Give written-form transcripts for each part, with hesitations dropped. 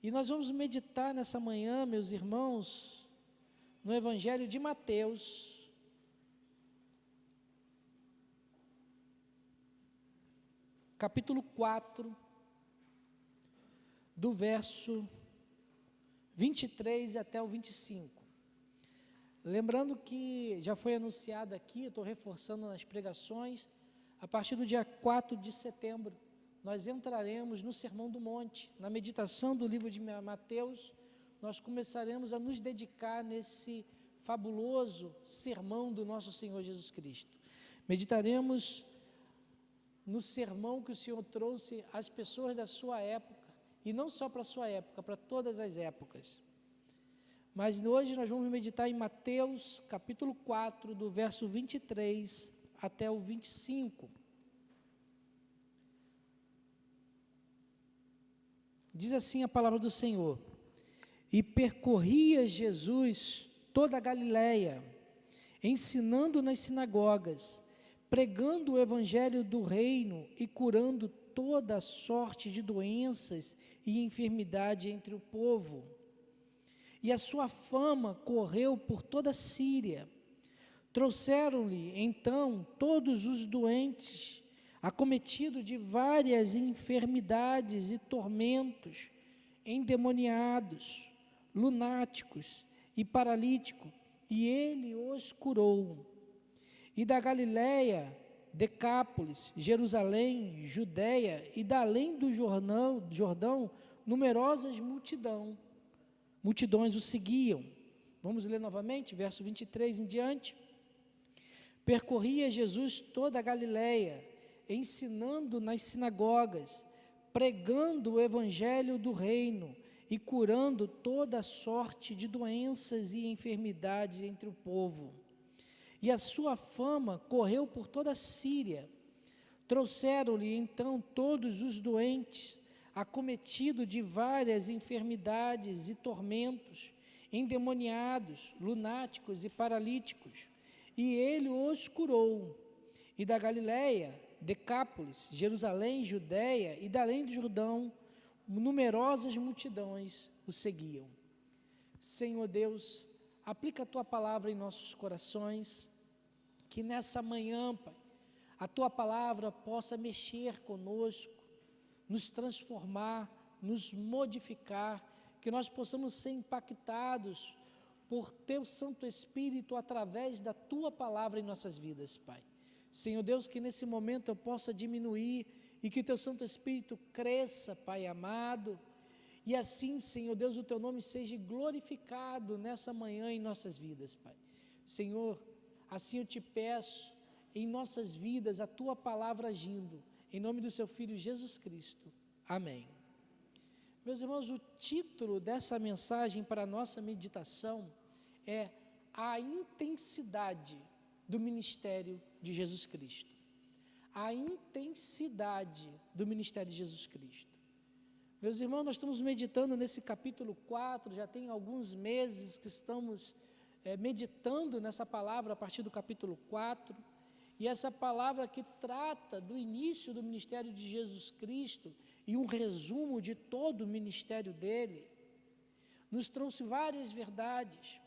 E nós vamos meditar nessa manhã, meus irmãos, no Evangelho de Mateus, capítulo 4, do verso 23 até o 25. Lembrando que já foi anunciado aqui, eu estou reforçando nas pregações, a partir do dia 4 de setembro, nós entraremos no Sermão do Monte, na meditação do livro de Mateus, nós começaremos a nos dedicar nesse fabuloso sermão do nosso Senhor Jesus Cristo. Meditaremos no sermão que o Senhor trouxe às pessoas da sua época, e não só para a sua época, para todas as épocas. Mas hoje nós vamos meditar em Mateus, capítulo 4, do verso 23 até o 25. Diz assim a palavra do Senhor: E percorria Jesus toda a Galiléia, ensinando nas sinagogas, pregando o evangelho do reino e curando toda sorte de doenças e enfermidade entre o povo. E a sua fama correu por toda a Síria. Trouxeram-lhe, então, todos os doentes, acometidos de várias enfermidades e tormentos, endemoniados, lunáticos e paralíticos, e ele os curou. E da Galiléia, Decápolis, Jerusalém, Judéia e da além do Jordão, numerosas multidões o seguiam. Vamos ler novamente, verso 23 em diante. Percorria Jesus toda a Galiléia, ensinando nas sinagogas, pregando o evangelho do reino e curando toda sorte de doenças e enfermidades entre o povo. E a sua fama correu por toda a Síria. Trouxeram-lhe então todos os doentes, acometidos de várias enfermidades e tormentos, endemoniados, lunáticos e paralíticos, e ele os curou. E da Galiléia, Decápolis, Jerusalém, Judéia e da além do Jordão, numerosas multidões o seguiam. Senhor Deus, aplica a Tua palavra em nossos corações, que nessa manhã, Pai, a Tua palavra possa mexer conosco, nos transformar, nos modificar, que nós possamos ser impactados por Teu Santo Espírito através da Tua palavra em nossas vidas, Pai. Senhor Deus, que nesse momento eu possa diminuir e que Teu Santo Espírito cresça, Pai amado, e assim, Senhor Deus, o Teu nome seja glorificado nessa manhã em nossas vidas, Pai. Senhor, assim eu te peço, em nossas vidas, a Tua palavra agindo, em nome do Seu Filho Jesus Cristo. Amém. Meus irmãos, o título dessa mensagem para a nossa meditação é A Intensidade do Ministério de Jesus Cristo. A intensidade do Ministério de Jesus Cristo. Meus irmãos, nós estamos meditando nesse capítulo 4, já tem alguns meses que estamos meditando nessa palavra a partir do capítulo 4, e essa palavra que trata do início do ministério de Jesus Cristo e um resumo de todo o ministério dele, nos trouxe várias verdades.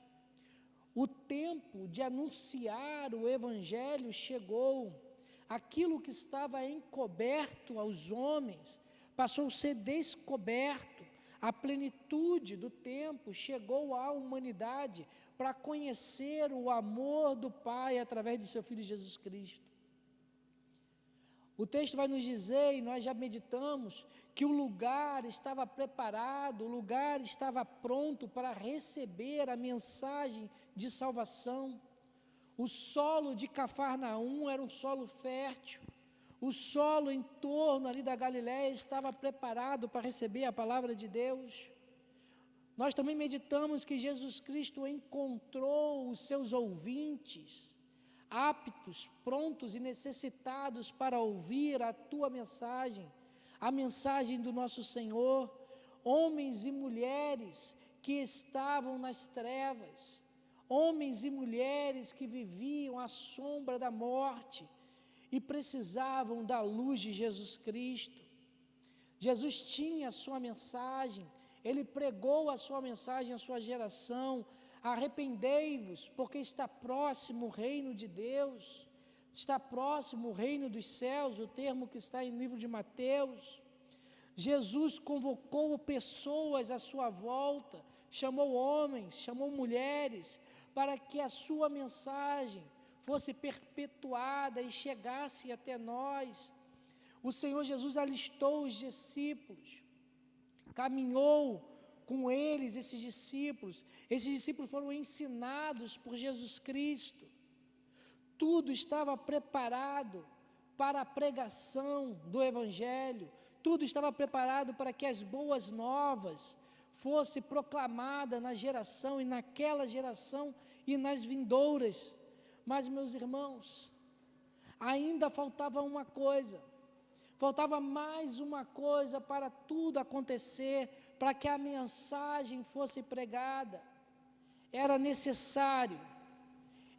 O tempo de anunciar o Evangelho chegou, aquilo que estava encoberto aos homens passou a ser descoberto, a plenitude do tempo chegou à humanidade para conhecer o amor do Pai através de seu Filho Jesus Cristo. O texto vai nos dizer, e nós já meditamos, que o lugar estava preparado, o lugar estava pronto para receber a mensagem de salvação. O solo de Cafarnaum era um solo fértil, o solo em torno ali da Galiléia estava preparado para receber a palavra de Deus. Nós também meditamos que Jesus Cristo encontrou os seus ouvintes, aptos, prontos e necessitados para ouvir a tua mensagem, a mensagem do nosso Senhor, homens e mulheres que estavam nas trevas, homens e mulheres que viviam à sombra da morte e precisavam da luz de Jesus Cristo. Jesus tinha a sua mensagem, Ele pregou a sua mensagem à sua geração: arrependei-vos, porque está próximo o reino de Deus, está próximo o reino dos céus, o termo que está em livro de Mateus. Jesus convocou pessoas à sua volta, chamou homens, chamou mulheres, para que a sua mensagem fosse perpetuada e chegasse até nós. O Senhor Jesus alistou os discípulos, caminhou com eles, esses discípulos foram ensinados por Jesus Cristo. Tudo estava preparado para a pregação do Evangelho, tudo estava preparado para que as boas novas fossem proclamadas na geração e naquela geração e nas vindouras. Mas, meus irmãos, ainda faltava uma coisa, faltava mais uma coisa para tudo acontecer, para que a mensagem fosse pregada. Era necessário,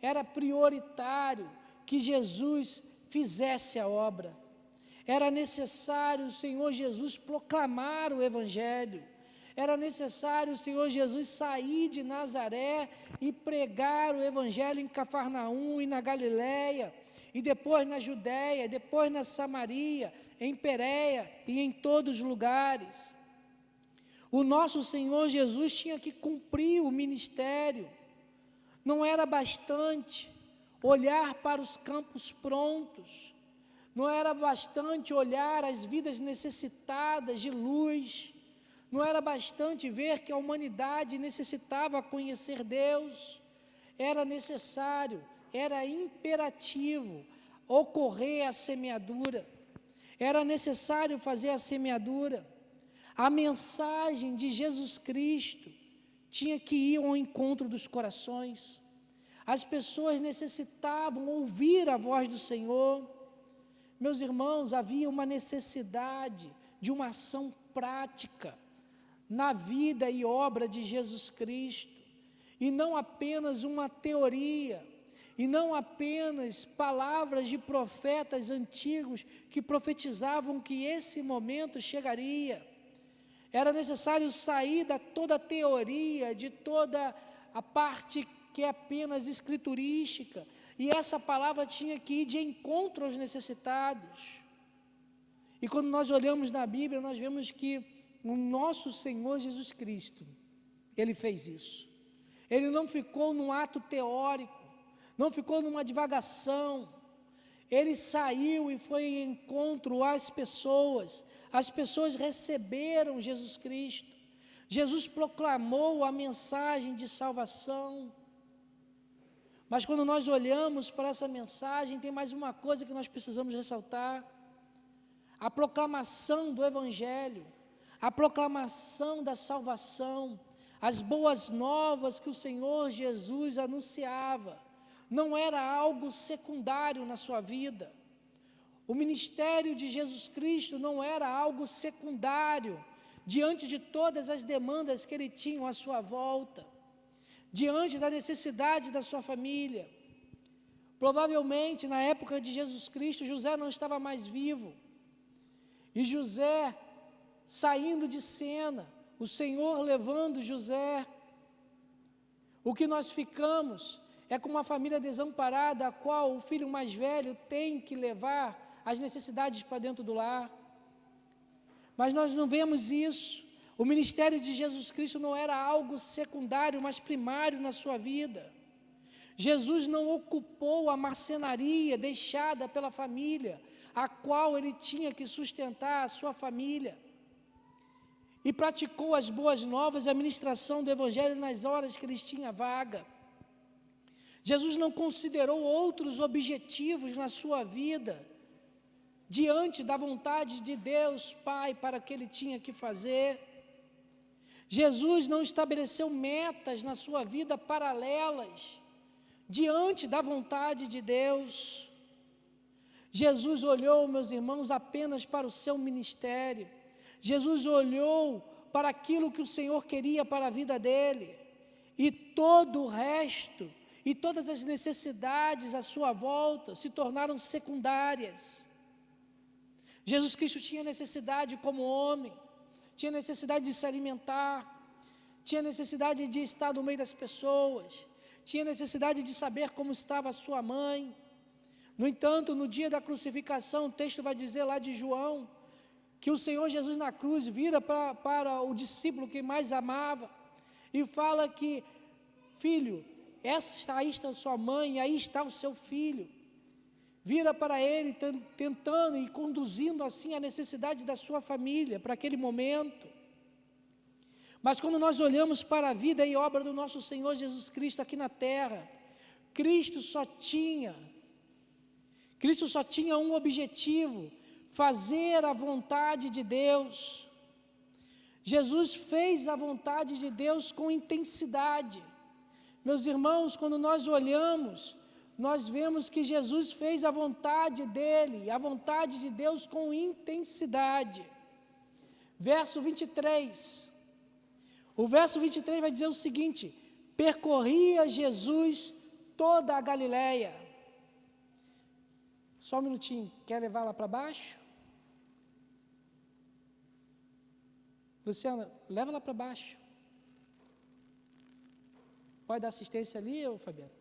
era prioritário que Jesus fizesse a obra. Era necessário o Senhor Jesus proclamar o Evangelho. Era necessário o Senhor Jesus sair de Nazaré e pregar o Evangelho em Cafarnaum e na Galileia, e depois na Judéia, depois na Samaria, em Pérea e em todos os lugares. O nosso Senhor Jesus tinha que cumprir o ministério. Não era bastante olhar para os campos prontos, não era bastante olhar as vidas necessitadas de luz, não era bastante ver que a humanidade necessitava conhecer Deus. Era necessário, era imperativo ocorrer a semeadura, era necessário fazer a semeadura. A mensagem de Jesus Cristo tinha que ir ao encontro dos corações. As pessoas necessitavam ouvir a voz do Senhor. Meus irmãos, havia uma necessidade de uma ação prática na vida e obra de Jesus Cristo, e não apenas uma teoria, e não apenas palavras de profetas antigos que profetizavam que esse momento chegaria. Era necessário sair da toda a teoria, de toda a parte que é apenas escriturística, e essa palavra tinha que ir de encontro aos necessitados. E quando nós olhamos na Bíblia, nós vemos que o nosso Senhor Jesus Cristo, Ele fez isso. Ele não ficou num ato teórico, não ficou numa divagação. Ele saiu e foi em encontro às pessoas. As pessoas receberam Jesus Cristo. Jesus proclamou a mensagem de salvação. Mas quando nós olhamos para essa mensagem, tem mais uma coisa que nós precisamos ressaltar: a proclamação do Evangelho, a proclamação da salvação, as boas novas que o Senhor Jesus anunciava, não era algo secundário na sua vida. O ministério de Jesus Cristo não era algo secundário diante de todas as demandas que Ele tinha à sua volta, diante da necessidade da sua família. Provavelmente, na época de Jesus Cristo, José não estava mais vivo, e José saindo de cena, o Senhor levando José. O que nós ficamos é com uma família desamparada, a qual o filho mais velho tem que levar as necessidades para dentro do lar. Mas nós não vemos isso. O ministério de Jesus Cristo não era algo secundário, mas primário na sua vida. Jesus não ocupou a marcenaria deixada pela família, a qual ele tinha que sustentar a sua família, e praticou as boas novas e a ministração do Evangelho nas horas que ele tinha vaga. Jesus não considerou outros objetivos na sua vida, diante da vontade de Deus Pai para o que ele tinha que fazer. Jesus não estabeleceu metas na sua vida paralelas, diante da vontade de Deus. Jesus olhou, meus irmãos, apenas para o seu ministério. Jesus olhou para aquilo que o Senhor queria para a vida dele, e todo o resto, e todas as necessidades à sua volta se tornaram secundárias. Jesus Cristo tinha necessidade como homem, tinha necessidade de se alimentar, tinha necessidade de estar no meio das pessoas, tinha necessidade de saber como estava a sua mãe. No entanto, no dia da crucificação, o texto vai dizer lá de João, que o Senhor Jesus na cruz vira para o discípulo que mais amava e fala que, filho, aí está a sua mãe, aí está o seu filho. Vira para ele tentando e conduzindo assim a necessidade da sua família para aquele momento. Mas quando nós olhamos para a vida e obra do nosso Senhor Jesus Cristo aqui na terra, Cristo só tinha um objetivo: fazer a vontade de Deus. Jesus fez a vontade de Deus com intensidade. Meus irmãos, quando nós olhamos, nós vemos que Jesus fez a vontade dele, a vontade de Deus com intensidade. Verso 23. O verso 23 vai dizer o seguinte: percorria Jesus toda a Galileia. Só um minutinho, quer levar lá para baixo? Luciana, leva lá para baixo. Pode dar assistência ali, ou Fabiano?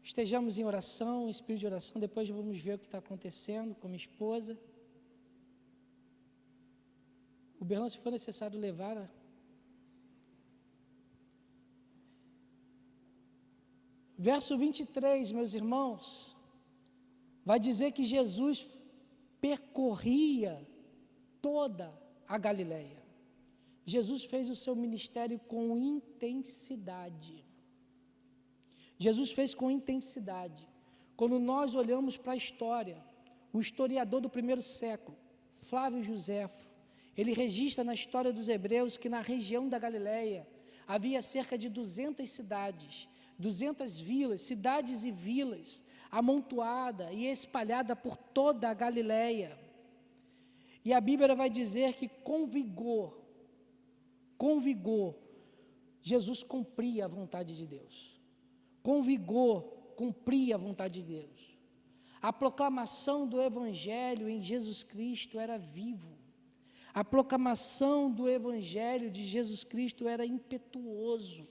Estejamos em oração, em espírito de oração, depois vamos ver o que está acontecendo com minha esposa. O Berlão, se for necessário levar. Verso 23, meus irmãos, vai dizer que Jesus percorria toda a Galileia. Jesus fez o seu ministério com intensidade. Jesus fez com intensidade. Quando nós olhamos para a história, o historiador do primeiro século, Flávio Joséfo, ele registra na história dos hebreus que na região da Galileia havia cerca de 200 cidades, 200 vilas, cidades e vilas, amontoada e espalhada por toda a Galileia. E a Bíblia vai dizer que com vigor, Jesus cumpria a vontade de Deus. Com vigor, cumpria a vontade de Deus. A proclamação do Evangelho em Jesus Cristo era vivo. A proclamação do Evangelho de Jesus Cristo era impetuoso.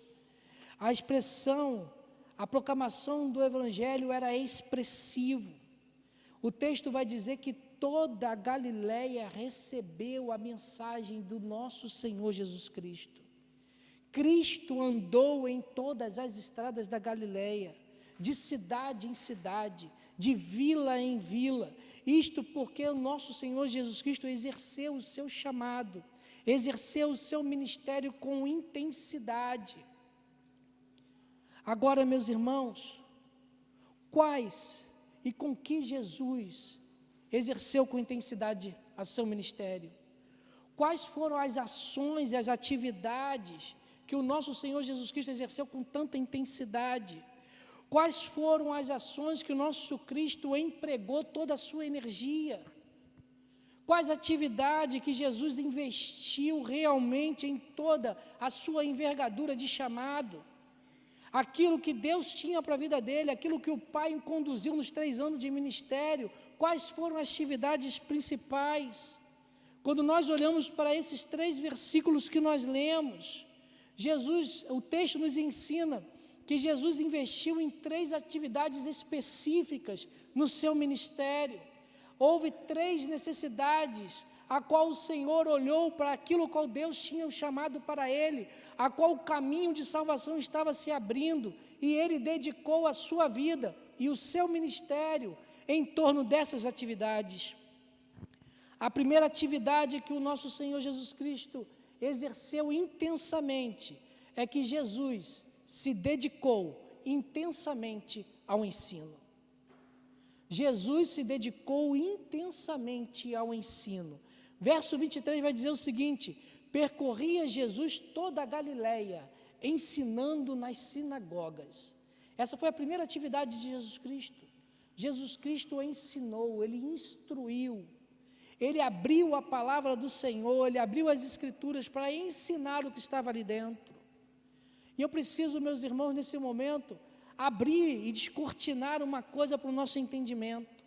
A proclamação do Evangelho era expressivo. O texto vai dizer que toda a Galileia recebeu a mensagem do nosso Senhor Jesus Cristo. Cristo andou em todas as estradas da Galileia, de cidade em cidade, de vila em vila. Isto porque o nosso Senhor Jesus Cristo exerceu o seu chamado, exerceu o seu ministério com intensidade. Agora, meus irmãos, quais e com que Jesus exerceu com intensidade o seu ministério? Quais foram as ações e as atividades que o nosso Senhor Jesus Cristo exerceu com tanta intensidade? Quais foram as ações que o nosso Cristo empregou toda a sua energia? Quais atividades que Jesus investiu realmente em toda a sua envergadura de chamado? Aquilo que Deus tinha para a vida dele, aquilo que o Pai conduziu nos 3 anos de ministério, quais foram as atividades principais? Quando nós olhamos para esses 3 versículos que nós lemos, o texto nos ensina que Jesus investiu em 3 atividades específicas no seu ministério. Houve 3 necessidades, a qual o Senhor olhou para aquilo qual Deus tinha chamado para ele, a qual o caminho de salvação estava se abrindo, e ele dedicou a sua vida e o seu ministério em torno dessas atividades. A primeira atividade que o nosso Senhor Jesus Cristo exerceu intensamente é que Jesus se dedicou intensamente ao ensino. Jesus se dedicou intensamente ao ensino. Verso 23 vai dizer o seguinte: percorria Jesus toda a Galileia, ensinando nas sinagogas. Essa foi a primeira atividade de Jesus Cristo. Jesus Cristo ensinou, ele instruiu, ele abriu a palavra do Senhor, ele abriu as Escrituras para ensinar o que estava ali dentro. E eu preciso, meus irmãos, nesse momento, abrir e descortinar uma coisa para o nosso entendimento.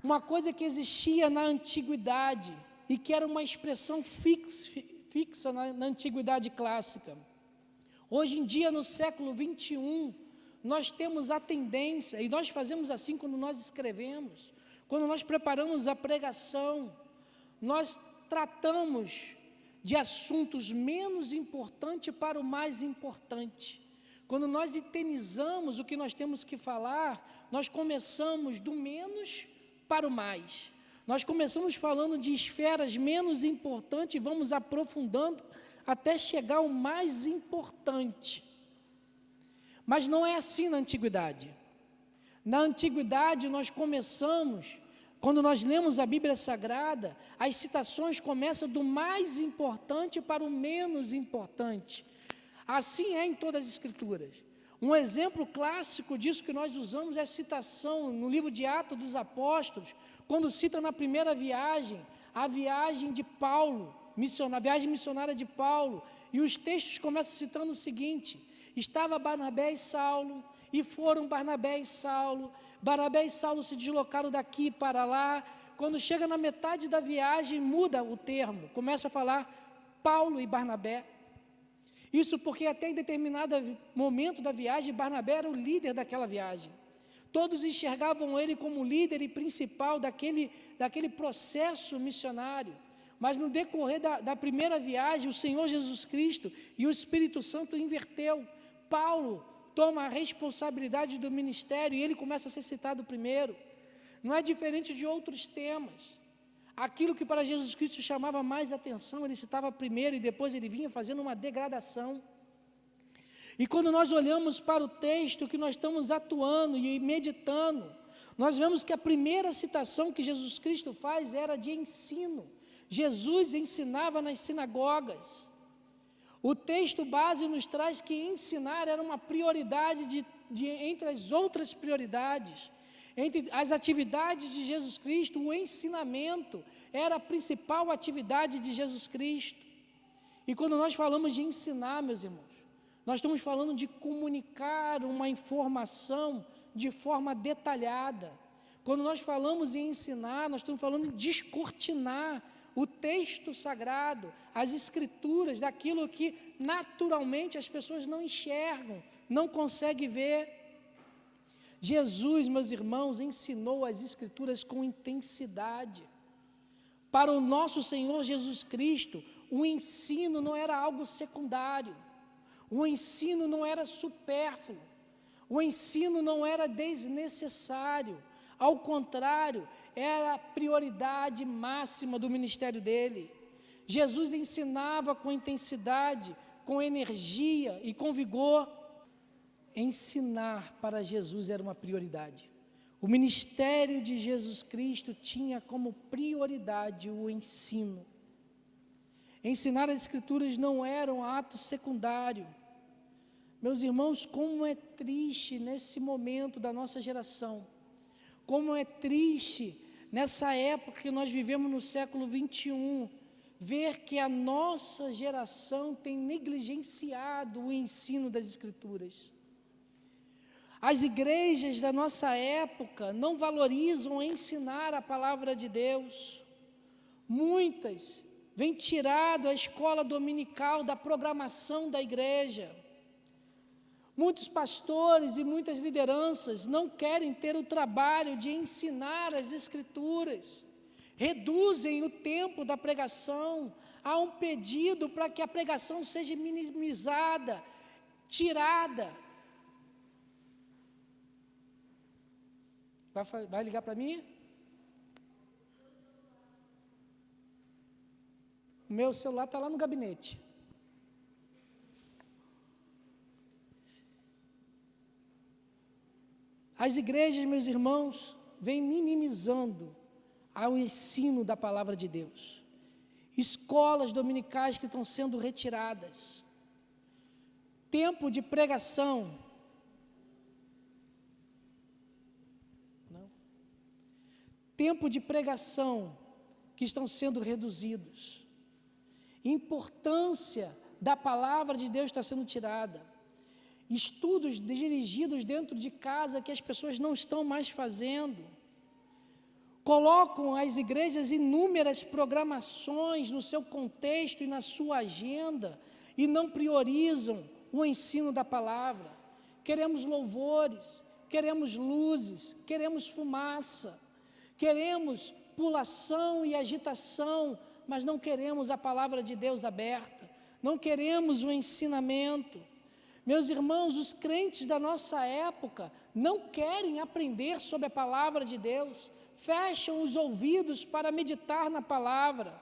Uma coisa que existia na antiguidade e que era uma expressão fixa na antiguidade clássica. Hoje em dia, no século 21, nós temos a tendência, e nós fazemos assim quando nós escrevemos, quando nós preparamos a pregação, nós tratamos de assuntos menos importantes para o mais importante. Quando nós eternizamos o que nós temos que falar, nós começamos do menos para o mais. Nós começamos falando de esferas menos importantes e vamos aprofundando até chegar ao mais importante. Mas não é assim na antiguidade. Na antiguidade nós começamos, quando nós lemos a Bíblia Sagrada, as citações começam do mais importante para o menos importante. Assim é em todas as Escrituras. Um exemplo clássico disso que nós usamos é a citação no livro de Atos dos Apóstolos, quando cita na primeira viagem, a viagem de Paulo, a viagem missionária de Paulo, e os textos começam citando o seguinte: estava Barnabé e Saulo, e foram Barnabé e Saulo se deslocaram daqui para lá. Quando chega na metade da viagem, muda o termo, começa a falar Paulo e Barnabé. Isso porque até em determinado momento da viagem, Barnabé era o líder daquela viagem. Todos enxergavam ele como líder e principal daquele processo missionário. Mas no decorrer da primeira viagem, o Senhor Jesus Cristo e o Espírito Santo inverteu. Paulo toma a responsabilidade do ministério e ele começa a ser citado primeiro. Não é diferente de outros temas. Aquilo que para Jesus Cristo chamava mais atenção, ele citava primeiro e depois ele vinha fazendo uma degradação. E quando nós olhamos para o texto que nós estamos atuando e meditando, nós vemos que a primeira citação que Jesus Cristo faz era de ensino. Jesus ensinava nas sinagogas. O texto base nos traz que ensinar era uma prioridade entre as outras prioridades. Entre as atividades de Jesus Cristo, o ensinamento era a principal atividade de Jesus Cristo. E quando nós falamos de ensinar, meus irmãos, nós estamos falando de comunicar uma informação de forma detalhada. Quando nós falamos em ensinar, nós estamos falando de descortinar o texto sagrado, as escrituras, daquilo que naturalmente as pessoas não enxergam, não conseguem ver. Jesus, meus irmãos, ensinou as escrituras com intensidade. Para o nosso Senhor Jesus Cristo, o ensino não era algo secundário, o ensino não era supérfluo, o ensino não era desnecessário, ao contrário, era a prioridade máxima do ministério dele. Jesus ensinava com intensidade, com energia e com vigor. Ensinar para Jesus era uma prioridade. O ministério de Jesus Cristo tinha como prioridade o ensino. Ensinar as Escrituras não era um ato secundário. Meus irmãos, como é triste nesse momento da nossa geração, como é triste nessa época que nós vivemos no século 21, ver que a nossa geração tem negligenciado o ensino das Escrituras. As igrejas da nossa época não valorizam ensinar a palavra de Deus. Muitas vêm tirado a escola dominical da programação da igreja. Muitos pastores e muitas lideranças não querem ter o trabalho de ensinar as Escrituras. Reduzem o tempo da pregação. Há um pedido para que a pregação seja minimizada, tirada. Vai ligar para mim? O meu celular está lá no gabinete. As igrejas, meus irmãos, vêm minimizando ao ensino da palavra de Deus. Escolas dominicais que estão sendo retiradas. Tempo de pregação. Tempo de pregação que estão sendo reduzidos. Importância da palavra de Deus está sendo tirada. estudos dirigidos dentro de casa que as pessoas não estão mais fazendo. Colocam as igrejas inúmeras programações no seu contexto e na sua agenda e não priorizam o ensino da palavra. Queremos louvores, queremos luzes, queremos fumaça, queremos pulação e agitação, mas não queremos a palavra de Deus aberta, não queremos o ensinamento. Meus irmãos, os crentes da nossa época não querem aprender sobre a palavra de Deus, fecham os ouvidos para meditar na palavra.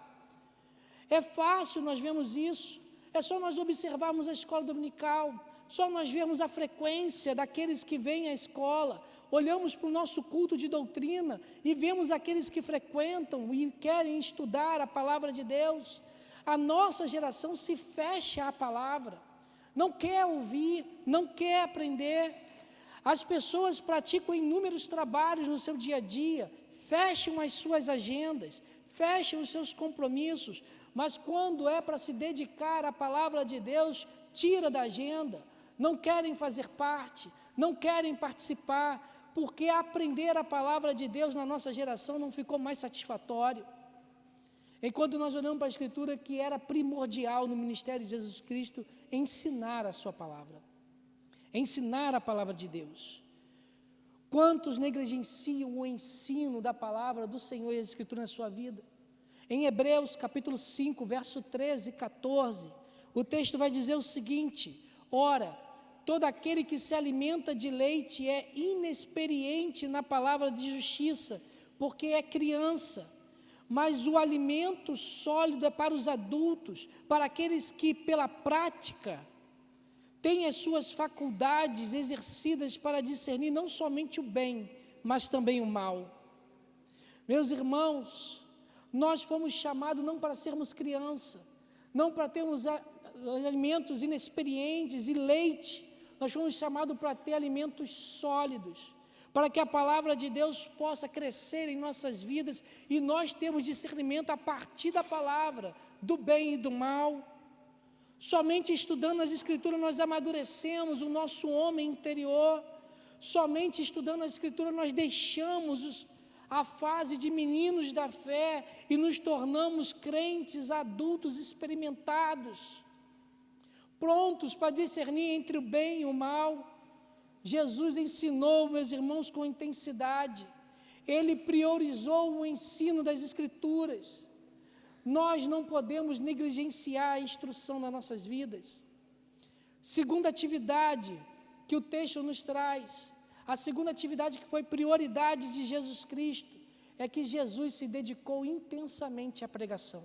É fácil nós vemos isso, é só nós observarmos a escola dominical, só nós vemos a frequência daqueles que vêm à escola, olhamos para o nosso culto de doutrina e vemos aqueles que frequentam e querem estudar a palavra de Deus. A nossa geração se fecha à palavra, não quer ouvir, não quer aprender. As pessoas praticam inúmeros trabalhos no seu dia a dia, fecham as suas agendas, fecham os seus compromissos, mas quando é para se dedicar à palavra de Deus, tira da agenda, não querem fazer parte, não querem participar, porque aprender a palavra de Deus na nossa geração não ficou mais satisfatório. Enquanto nós olhamos para a Escritura, que era primordial no ministério de Jesus Cristo, ensinar a sua palavra, ensinar a palavra de Deus. Quantos negligenciam o ensino da palavra do Senhor e a Escritura na sua vida? Em Hebreus capítulo 5, verso 13 e 14, o texto vai dizer o seguinte: ora, todo aquele que se alimenta de leite é inexperiente na palavra de justiça, porque é criança. Mas o alimento sólido é para os adultos, para aqueles que, pela prática, têm as suas faculdades exercidas para discernir não somente o bem, mas também o mal. Meus irmãos, nós fomos chamados não para sermos criança, não para termos alimentos inexperientes e leite. Nós fomos chamados para ter alimentos sólidos, para que a palavra de Deus possa crescer em nossas vidas e nós temos discernimento a partir da palavra, do bem e do mal. Somente estudando as Escrituras nós amadurecemos o nosso homem interior. Somente estudando as Escrituras nós deixamos a fase de meninos da fé e nos tornamos crentes adultos experimentados, prontos para discernir entre o bem e o mal. Jesus ensinou, meus irmãos, com intensidade. Ele priorizou o ensino das Escrituras. Nós não podemos negligenciar a instrução nas nossas vidas. Segunda atividade que o texto nos traz, a segunda atividade que foi prioridade de Jesus Cristo, é que Jesus se dedicou intensamente à pregação.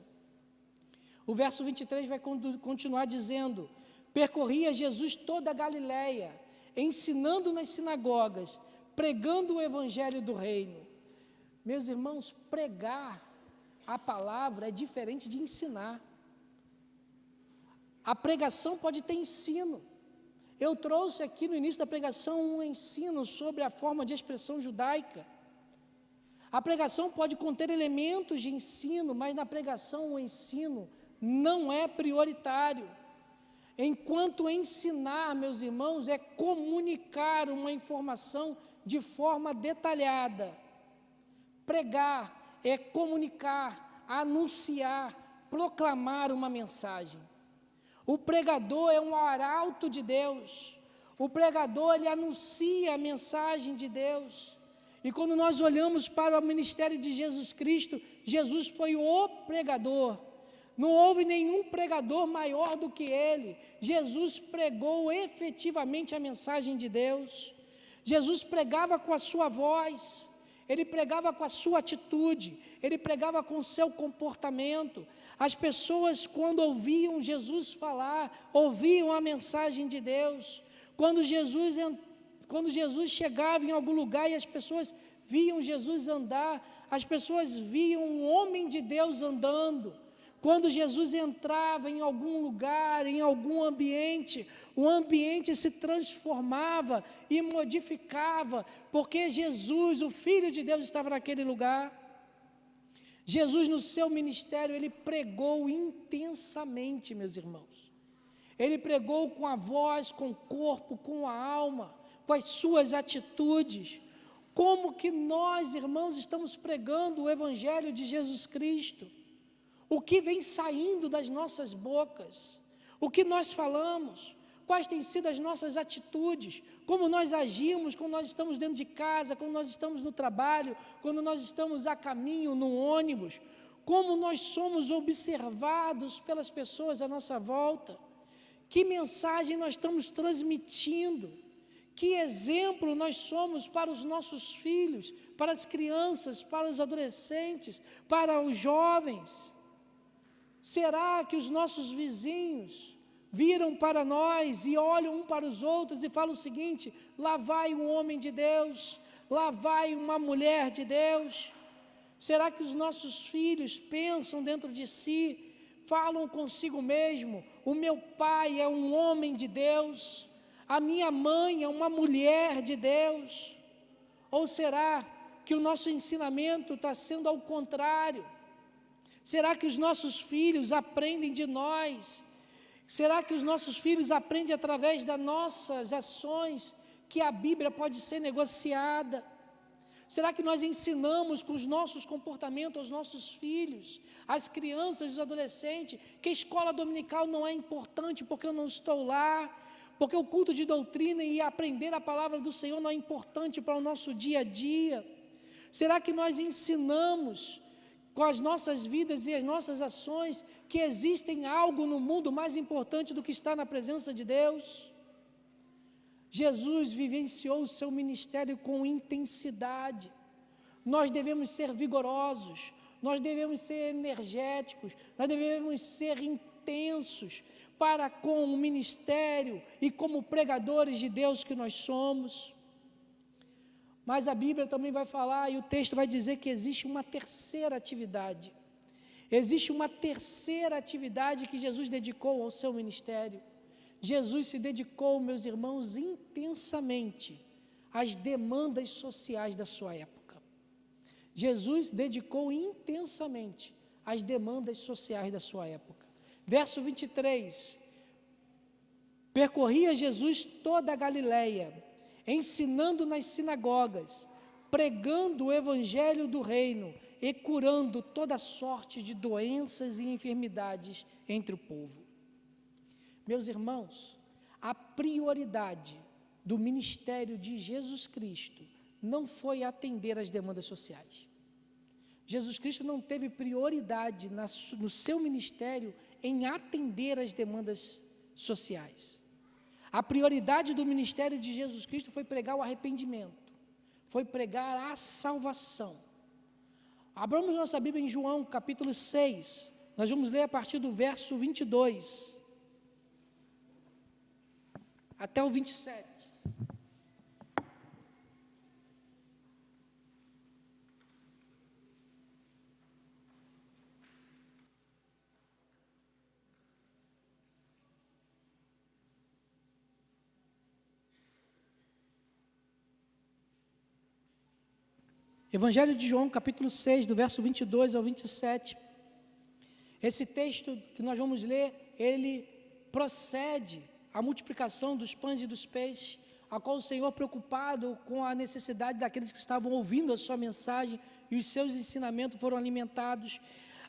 O verso 23 vai continuar dizendo: percorria Jesus toda a Galileia, ensinando nas sinagogas, pregando o evangelho do reino. Meus irmãos, pregar a palavra é diferente de ensinar. A pregação pode ter ensino. Eu trouxe aqui no início da pregação um ensino sobre a forma de expressão judaica. A pregação pode conter elementos de ensino, mas na pregação o ensino não é prioritário. Enquanto ensinar, meus irmãos, é comunicar uma informação de forma detalhada. Pregar é comunicar, anunciar, proclamar uma mensagem. O pregador é um arauto de Deus. O pregador, ele anuncia a mensagem de Deus. E quando nós olhamos para o ministério de Jesus Cristo, Jesus foi o pregador. Não houve nenhum pregador maior do que ele. Jesus pregou efetivamente a mensagem de Deus. Jesus pregava com a sua voz, ele pregava com a sua atitude, ele pregava com o seu comportamento. As pessoas, quando ouviam Jesus falar, ouviam a mensagem de Deus. Quando Jesus chegava em algum lugar e as pessoas viam Jesus andar, as pessoas viam um homem de Deus andando. Quando Jesus entrava em algum lugar, em algum ambiente, o ambiente se transformava e modificava, porque Jesus, o Filho de Deus, estava naquele lugar. Jesus, no seu ministério, ele pregou intensamente, meus irmãos. Ele pregou com a voz, com o corpo, com a alma, com as suas atitudes. Como que nós, irmãos, estamos pregando o Evangelho de Jesus Cristo? O que vem saindo das nossas bocas? O que nós falamos? Quais têm sido as nossas atitudes? Como nós agimos quando nós estamos dentro de casa, quando nós estamos no trabalho, quando nós estamos a caminho, no ônibus? Como nós somos observados pelas pessoas à nossa volta? Que mensagem nós estamos transmitindo? Que exemplo nós somos para os nossos filhos, para as crianças, para os adolescentes, para os jovens? Será que os nossos vizinhos viram para nós e olham um para os outros e falam o seguinte: lá vai um homem de Deus, lá vai uma mulher de Deus? Será que os nossos filhos pensam dentro de si, falam consigo mesmo: o meu pai é um homem de Deus, a minha mãe é uma mulher de Deus? Ou será que o nosso ensinamento está sendo ao contrário? Será que os nossos filhos aprendem de nós? Será que os nossos filhos aprendem através das nossas ações que a Bíblia pode ser negociada? Será que nós ensinamos com os nossos comportamentos aos nossos filhos, às crianças e os adolescentes, que a escola dominical não é importante porque eu não estou lá, porque o culto de doutrina e aprender a palavra do Senhor não é importante para o nosso dia a dia? Será que nós ensinamos com as nossas vidas e as nossas ações que existem algo no mundo mais importante do que estar na presença de Deus? Jesus vivenciou o seu ministério com intensidade. Nós devemos ser vigorosos, nós devemos ser energéticos, nós devemos ser intensos para com o ministério e como pregadores de Deus que nós somos. Mas a Bíblia também vai falar, e o texto vai dizer que existe uma terceira atividade. Existe uma terceira atividade que Jesus dedicou ao seu ministério. Jesus se dedicou, meus irmãos, intensamente às demandas sociais da sua época. Jesus dedicou intensamente às demandas sociais da sua época. Verso 23. Percorria Jesus toda a Galileia, ensinando nas sinagogas, pregando o evangelho do reino e curando toda sorte de doenças e enfermidades entre o povo. Meus irmãos, a prioridade do ministério de Jesus Cristo não foi atender às demandas sociais. Jesus Cristo não teve prioridade no seu ministério em atender às demandas sociais. A prioridade do ministério de Jesus Cristo foi pregar o arrependimento, foi pregar a salvação. Abramos nossa Bíblia em João, capítulo 6, nós vamos ler a partir do verso 22 até o 27. Evangelho de João, capítulo 6, do verso 22 ao 27. Esse texto que nós vamos ler, ele procede à multiplicação dos pães e dos peixes, a qual o Senhor, preocupado com a necessidade daqueles que estavam ouvindo a sua mensagem e os seus ensinamentos foram alimentados.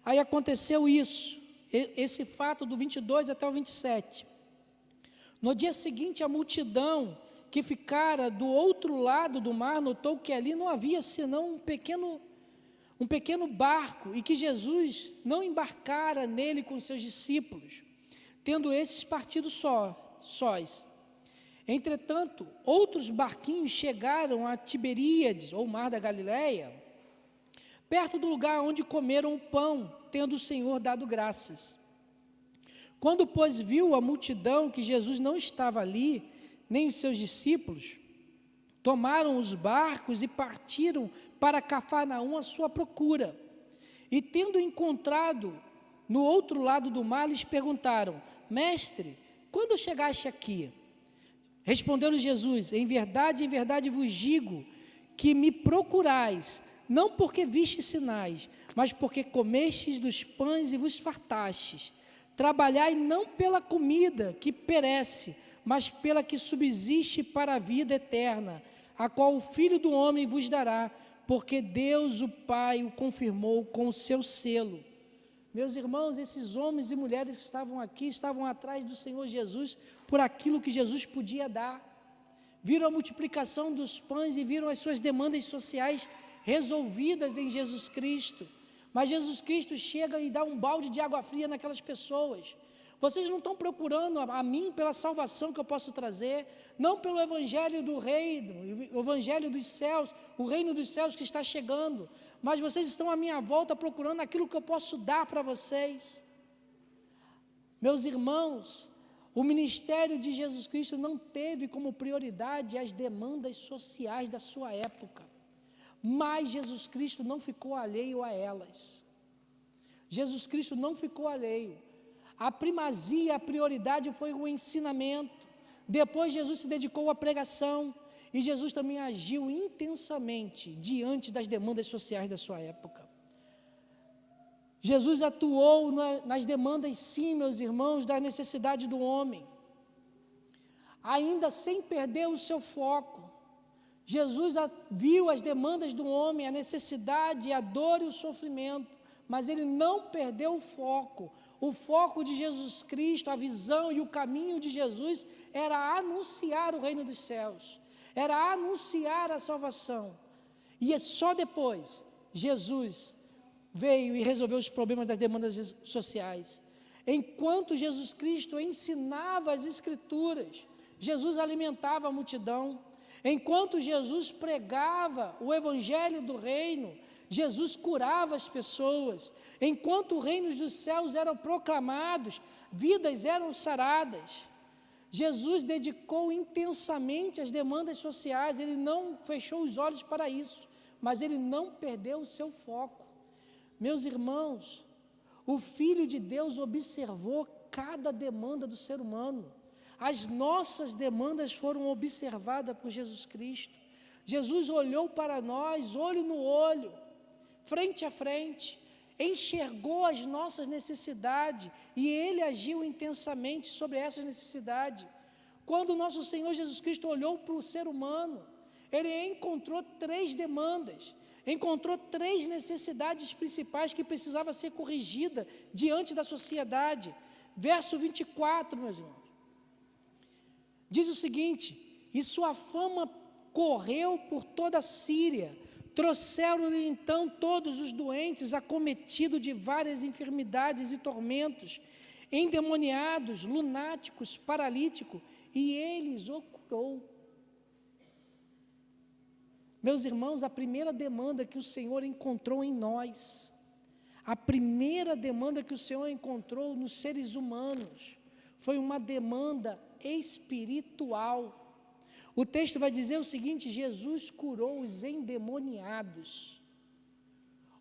Aí aconteceu isso, esse fato do 22 até o 27. No dia seguinte, a multidão que ficara do outro lado do mar notou que ali não havia senão um pequeno barco e que Jesus não embarcara nele com seus discípulos, tendo esses partido sós. Entretanto, outros barquinhos chegaram a Tiberíades, ou mar da Galileia, perto do lugar onde comeram o pão, tendo o Senhor dado graças. Quando, pois, viu a multidão que Jesus não estava ali, nem os seus discípulos, tomaram os barcos e partiram para Cafarnaum à sua procura. E tendo encontrado no outro lado do mar, lhes perguntaram: Mestre, quando chegaste aqui? Respondeu-lhes Jesus: em verdade vos digo que me procurais, não porque vistes sinais, mas porque comestes dos pães e vos fartastes. Trabalhai não pela comida que perece, mas pela que subsiste para a vida eterna, a qual o Filho do Homem vos dará, porque Deus o Pai o confirmou com o seu selo. Meus irmãos, esses homens e mulheres que estavam aqui, estavam atrás do Senhor Jesus, por aquilo que Jesus podia dar. Viram a multiplicação dos pães e viram as suas demandas sociais resolvidas em Jesus Cristo. Mas Jesus Cristo chega e dá um balde de água fria naquelas pessoas. Vocês não estão procurando a mim pela salvação que eu posso trazer, não pelo evangelho do reino, o evangelho dos céus, o reino dos céus que está chegando, mas vocês estão à minha volta procurando aquilo que eu posso dar para vocês. Meus irmãos, o ministério de Jesus Cristo não teve como prioridade as demandas sociais da sua época, mas Jesus Cristo não ficou alheio a elas. Jesus Cristo não ficou alheio. A primazia, a prioridade foi o ensinamento. Depois Jesus se dedicou à pregação e Jesus também agiu intensamente diante das demandas sociais da sua época. Jesus atuou nas demandas, sim, meus irmãos, da necessidade do homem, ainda sem perder o seu foco. Jesus viu as demandas do homem, a necessidade, a dor e o sofrimento, mas ele não perdeu o foco. O foco de Jesus Cristo, a visão e o caminho de Jesus era anunciar o reino dos céus, era anunciar a salvação. E é só depois Jesus veio e resolveu os problemas das demandas sociais. Enquanto Jesus Cristo ensinava as Escrituras, Jesus alimentava a multidão. Enquanto Jesus pregava o evangelho do reino, Jesus curava as pessoas. Enquanto os reinos dos céus eram proclamados, vidas eram saradas. Jesus dedicou intensamente às demandas sociais, ele não fechou os olhos para isso, mas ele não perdeu o seu foco. Meus irmãos, o Filho de Deus observou cada demanda do ser humano. As nossas demandas foram observadas por Jesus Cristo. Jesus olhou para nós, olho no olho, frente a frente, enxergou as nossas necessidades e Ele agiu intensamente sobre essas necessidades. Quando o nosso Senhor Jesus Cristo olhou para o ser humano, Ele encontrou 3 demandas, encontrou 3 necessidades principais que precisavam ser corrigidas diante da sociedade. Verso 24, meus irmãos, diz o seguinte: e sua fama correu por toda a Síria, trouxeram-lhe então todos os doentes, acometidos de várias enfermidades e tormentos, endemoniados, lunáticos, paralíticos, e eles o curou. Meus irmãos, a primeira demanda que o Senhor encontrou em nós, a primeira demanda que o Senhor encontrou nos seres humanos, foi uma demanda espiritual. O texto vai dizer o seguinte: Jesus curou os endemoniados.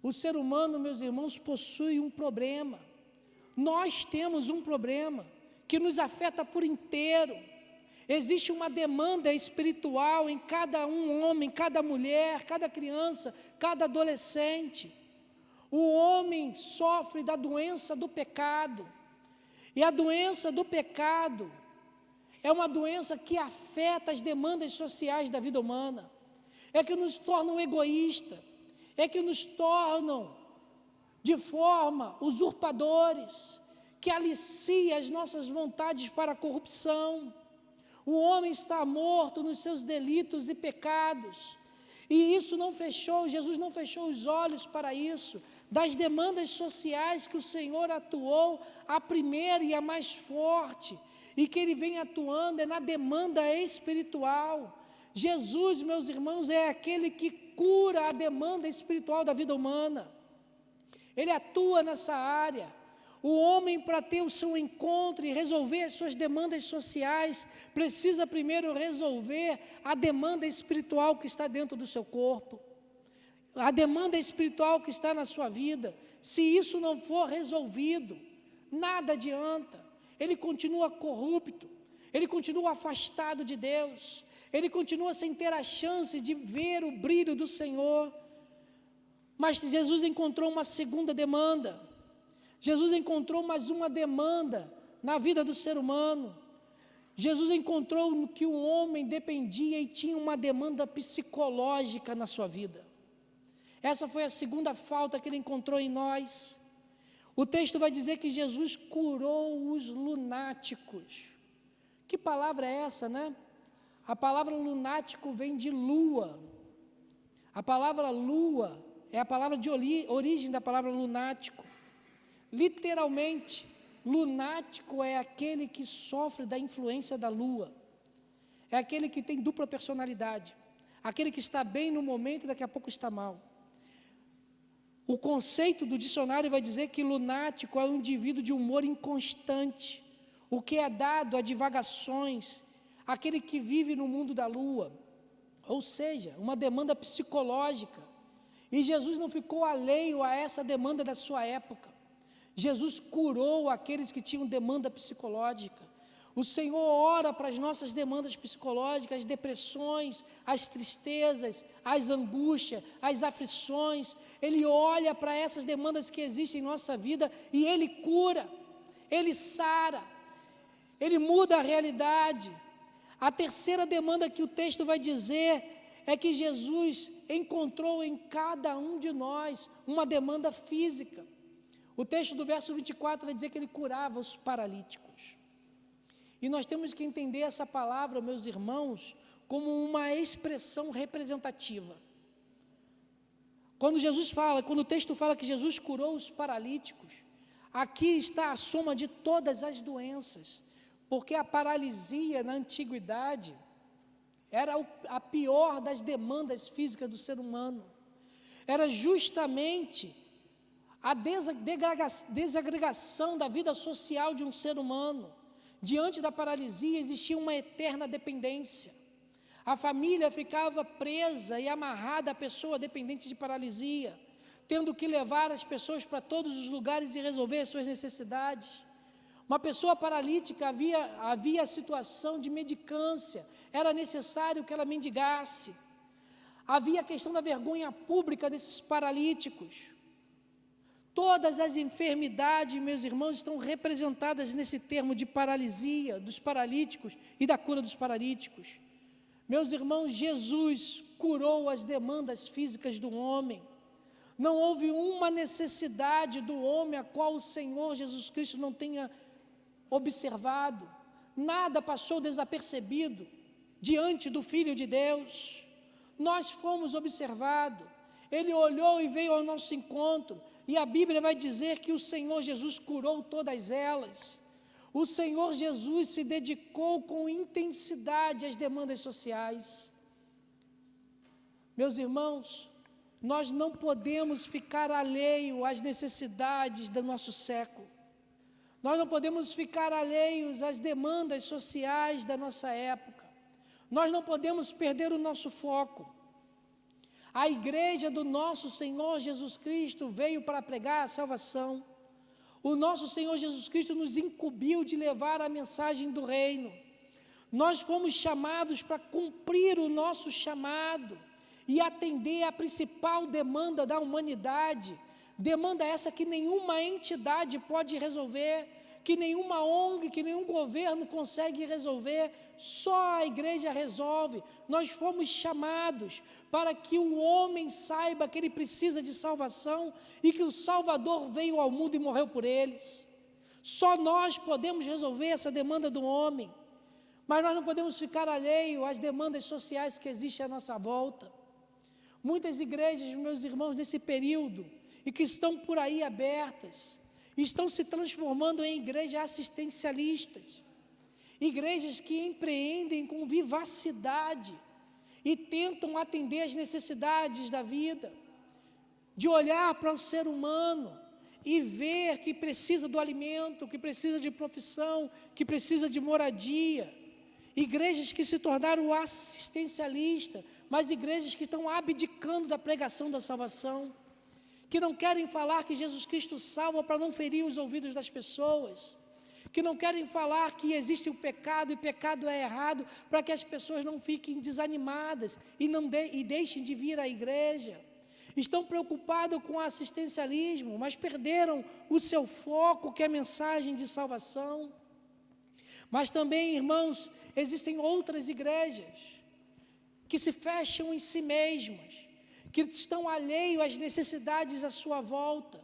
O ser humano, meus irmãos, possui um problema. Nós temos um problema que nos afeta por inteiro. Existe uma demanda espiritual em cada um homem, cada mulher, cada criança, cada adolescente. O homem sofre da doença do pecado. E a doença do pecado é uma doença que afeta as demandas sociais da vida humana. É que nos tornam egoístas, é que nos tornam de forma usurpadores, que alicia as nossas vontades para a corrupção. O homem está morto nos seus delitos e pecados. E isso não fechou, Jesus não fechou os olhos para isso. Das demandas sociais que o Senhor atuou, a primeira e a mais forte, e que Ele vem atuando é na demanda espiritual. Jesus, meus irmãos, é aquele que cura a demanda espiritual da vida humana. Ele atua nessa área. O homem, para ter o seu encontro e resolver as suas demandas sociais, precisa primeiro resolver a demanda espiritual que está dentro do seu corpo, a demanda espiritual que está na sua vida. Se isso não for resolvido, nada adianta. Ele continua corrupto, ele continua afastado de Deus, ele continua sem ter a chance de ver o brilho do Senhor. Mas Jesus encontrou uma segunda demanda. Jesus encontrou mais uma demanda na vida do ser humano. Jesus encontrou que o homem dependia e tinha uma demanda psicológica na sua vida. Essa foi a segunda falta que ele encontrou em nós. O texto vai dizer que Jesus curou os lunáticos. Que palavra é essa, né? A palavra lunático vem de lua. A palavra lua é a palavra de origem da palavra lunático. Literalmente, lunático é aquele que sofre da influência da lua. É aquele que tem dupla personalidade. Aquele que está bem no momento e daqui a pouco está mal. O conceito do dicionário vai dizer que lunático é um indivíduo de humor inconstante, o que é dado a divagações, aquele que vive no mundo da lua, ou seja, uma demanda psicológica. E Jesus não ficou alheio a essa demanda da sua época. Jesus curou aqueles que tinham demanda psicológica. O Senhor ora para as nossas demandas psicológicas, as depressões, as tristezas, as angústias, as aflições. Ele olha para essas demandas que existem em nossa vida e Ele cura, Ele sara, Ele muda a realidade. A terceira demanda que o texto vai dizer é que Jesus encontrou em cada um de nós uma demanda física. O texto do verso 24 vai dizer que Ele curava os paralíticos. E nós temos que entender essa palavra, meus irmãos, como uma expressão representativa. Quando o texto fala que Jesus curou os paralíticos, aqui está a soma de todas as doenças, porque a paralisia na antiguidade era a pior das demandas físicas do ser humano. Era justamente a desagregação da vida social de um ser humano. Diante da paralisia existia uma eterna dependência. A família ficava presa e amarrada à pessoa dependente de paralisia, tendo que levar as pessoas para todos os lugares e resolver as suas necessidades. Uma pessoa paralítica, havia a situação de mendicância, era necessário que ela mendigasse. Havia a questão da vergonha pública desses paralíticos. Todas as enfermidades, meus irmãos, estão representadas nesse termo de paralisia, dos paralíticos e da cura dos paralíticos. Meus irmãos, Jesus curou as demandas físicas do homem. Não houve uma necessidade do homem a qual o Senhor Jesus Cristo não tenha observado. Nada passou desapercebido diante do Filho de Deus. Nós fomos observados. Ele olhou e veio ao nosso encontro. E a Bíblia vai dizer que o Senhor Jesus curou todas elas. O Senhor Jesus se dedicou com intensidade às demandas sociais. Meus irmãos, nós não podemos ficar alheio às necessidades do nosso século. Nós não podemos ficar alheios às demandas sociais da nossa época. Nós não podemos perder o nosso foco. A igreja do nosso Senhor Jesus Cristo veio para pregar a salvação. O nosso Senhor Jesus Cristo nos incumbiu de levar a mensagem do reino. Nós fomos chamados para cumprir o nosso chamado e atender a principal demanda da humanidade. Demanda essa que nenhuma entidade pode resolver, que nenhuma ONG, que nenhum governo consegue resolver, só a igreja resolve. Nós fomos chamados para que o homem saiba que ele precisa de salvação e que o Salvador veio ao mundo e morreu por eles. Só nós podemos resolver essa demanda do homem, mas nós não podemos ficar alheio às demandas sociais que existem à nossa volta. Muitas igrejas, meus irmãos, nesse período, e que estão por aí abertas, estão se transformando em igrejas assistencialistas, igrejas que empreendem com vivacidade e tentam atender às necessidades da vida, de olhar para o ser humano e ver que precisa do alimento, que precisa de profissão, que precisa de moradia. Igrejas que se tornaram assistencialistas, mas igrejas que estão abdicando da pregação da salvação, que não querem falar que Jesus Cristo salva para não ferir os ouvidos das pessoas, que não querem falar que existe o pecado e pecado é errado, para que as pessoas não fiquem desanimadas e deixem de vir à igreja. estão preocupados com o assistencialismo, mas perderam o seu foco, que é a mensagem de salvação. Mas também, irmãos, existem outras igrejas que se fecham em si mesmas, que estão alheios às necessidades à sua volta,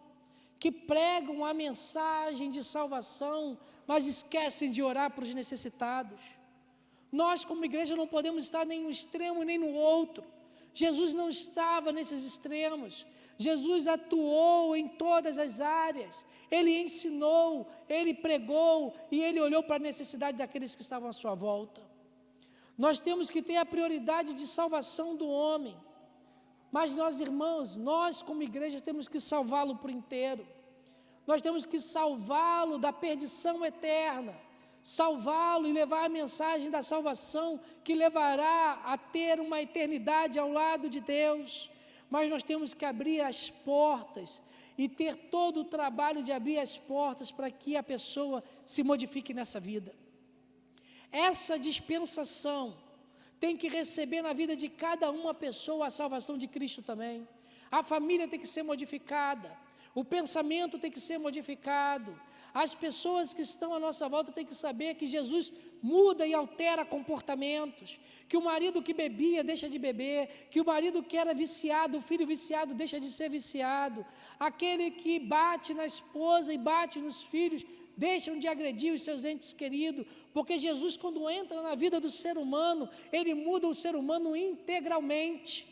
que pregam a mensagem de salvação, mas esquecem de orar para os necessitados. Nós, como igreja, não podemos estar nem no extremo nem no outro. Jesus não estava nesses extremos. Jesus atuou em todas as áreas. Ele ensinou, ele pregou e ele olhou para a necessidade daqueles que estavam à sua volta. Nós temos que ter a prioridade de salvação do homem. Mas nós, irmãos, nós como igreja temos que salvá-lo por inteiro. Nós temos que salvá-lo da perdição eterna, salvá-lo e levar a mensagem da salvação que levará a ter uma eternidade ao lado de Deus. Mas nós temos que abrir as portas e ter todo o trabalho de abrir as portas para que a pessoa se modifique nessa vida. Essa dispensação tem que receber na vida de cada uma pessoa a salvação de Cristo também. A família tem que ser modificada, o pensamento tem que ser modificado. As pessoas que estão à nossa volta têm que saber que Jesus muda e altera comportamentos, que o marido que bebia deixa de beber, que o marido que era viciado, o filho viciado deixa de ser viciado, aquele que bate na esposa e bate nos filhos, deixam de agredir os seus entes queridos, porque Jesus, quando entra na vida do ser humano, ele muda o ser humano integralmente.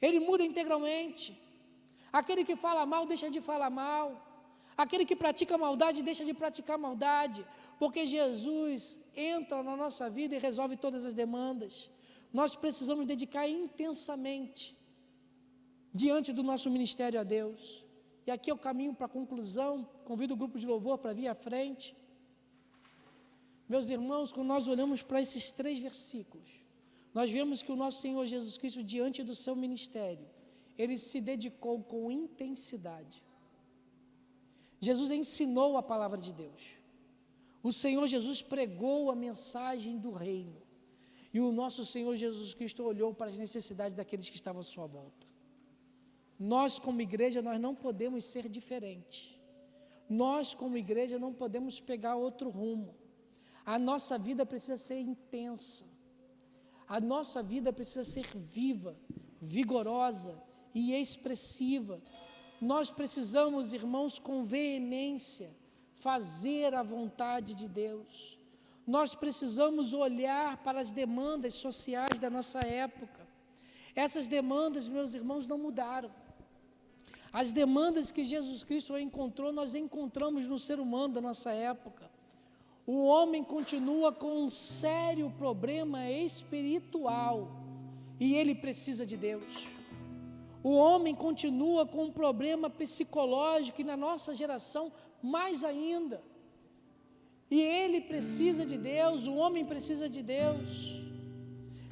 Ele muda integralmente. Aquele que fala mal, deixa de falar mal. Aquele que pratica maldade, deixa de praticar maldade, porque Jesus entra na nossa vida e resolve todas as demandas. Nós precisamos dedicar intensamente diante do nosso ministério a Deus. E aqui é o caminho para a conclusão. Convido o grupo de louvor para vir à frente. Meus irmãos, quando nós olhamos para esses 3 versículos, nós vemos que o nosso Senhor Jesus Cristo, diante do seu ministério, ele se dedicou com intensidade. Jesus ensinou a palavra de Deus. O Senhor Jesus pregou a mensagem do reino. E o nosso Senhor Jesus Cristo olhou para as necessidades daqueles que estavam à sua volta. Nós, como igreja, nós não podemos ser diferentes. Nós, como igreja, não podemos pegar outro rumo. A nossa vida precisa ser intensa. A nossa vida precisa ser viva, vigorosa e expressiva. Nós precisamos, irmãos, com veemência, fazer a vontade de Deus. Nós precisamos olhar para as demandas sociais da nossa época. Essas demandas, meus irmãos, não mudaram. As demandas que Jesus Cristo encontrou, nós encontramos no ser humano da nossa época. O homem continua com um sério problema espiritual e ele precisa de Deus. O homem continua com um problema psicológico e na nossa geração mais ainda. E ele precisa de Deus, o homem precisa de Deus.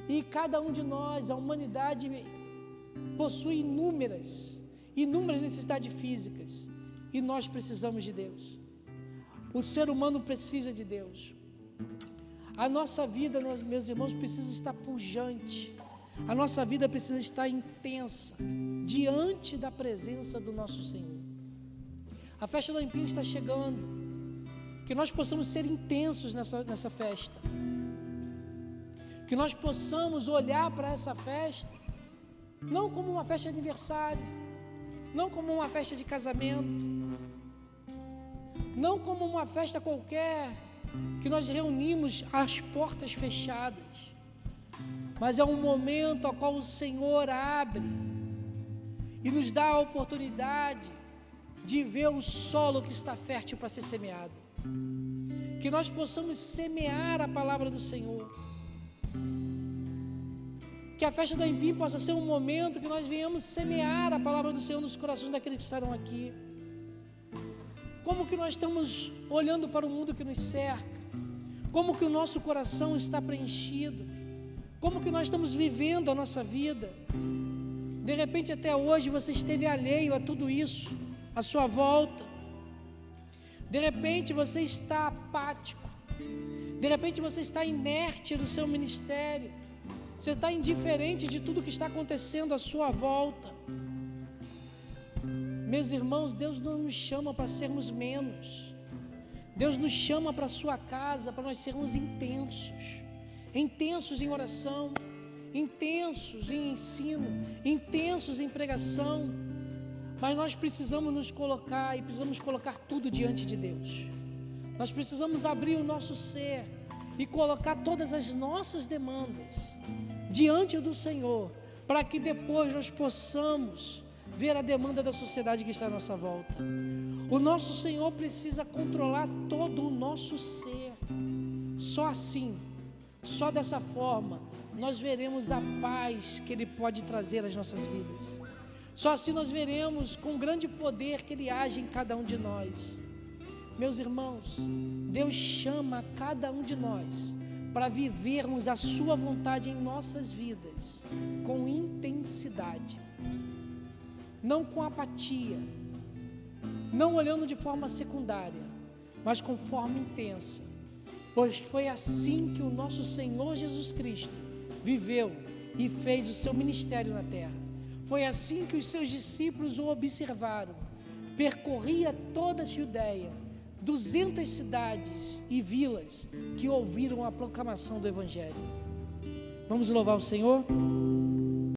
E cada um de nós, a humanidade, possui inúmeras necessidades físicas. E nós precisamos de Deus. O ser humano precisa de Deus. A nossa vida, meus irmãos, precisa estar pujante. A nossa vida precisa estar intensa diante da presença do nosso Senhor. A festa do Ampim está chegando. Que nós possamos ser intensos nessa festa. Que nós possamos olhar para essa festa não como uma festa de aniversário, não como uma festa de casamento, não como uma festa qualquer que nós reunimos às portas fechadas, mas é um momento ao qual o Senhor abre e nos dá a oportunidade de ver o solo que está fértil para ser semeado. Que nós possamos semear a palavra do Senhor. Que a festa do Ampim possa ser um momento que nós venhamos semear a palavra do Senhor nos corações daqueles que estarão aqui. Como que nós estamos olhando para o mundo que nos cerca? Como que o nosso coração está preenchido? Como que nós estamos vivendo a nossa vida? De repente até hoje você esteve alheio a tudo isso, à sua volta. De repente você está apático. De repente você está inerte no seu ministério. Você está indiferente de tudo que está acontecendo à sua volta. Meus irmãos, Deus não nos chama para sermos menos. Deus nos chama para a sua casa, para nós sermos intensos em oração, intensos em ensino, intensos em pregação. Mas nós precisamos nos colocar e precisamos colocar tudo diante de Deus. Nós precisamos abrir o nosso ser e colocar todas as nossas demandas diante do Senhor, para que depois nós possamos ver a demanda da sociedade que está à nossa volta. O nosso Senhor precisa controlar todo o nosso ser. Só assim, só dessa forma, nós veremos a paz que Ele pode trazer às nossas vidas. Só assim nós veremos com grande poder que Ele age em cada um de nós. Meus irmãos, Deus chama a cada um de nós para vivermos a sua vontade em nossas vidas com intensidade, não com apatia, não olhando de forma secundária, mas com forma intensa, pois foi assim que o nosso Senhor Jesus Cristo viveu e fez o seu ministério na terra. Foi assim que os seus discípulos o observaram. Percorria toda a Judeia, 200 cidades e vilas que ouviram a proclamação do Evangelho. Vamos louvar o Senhor?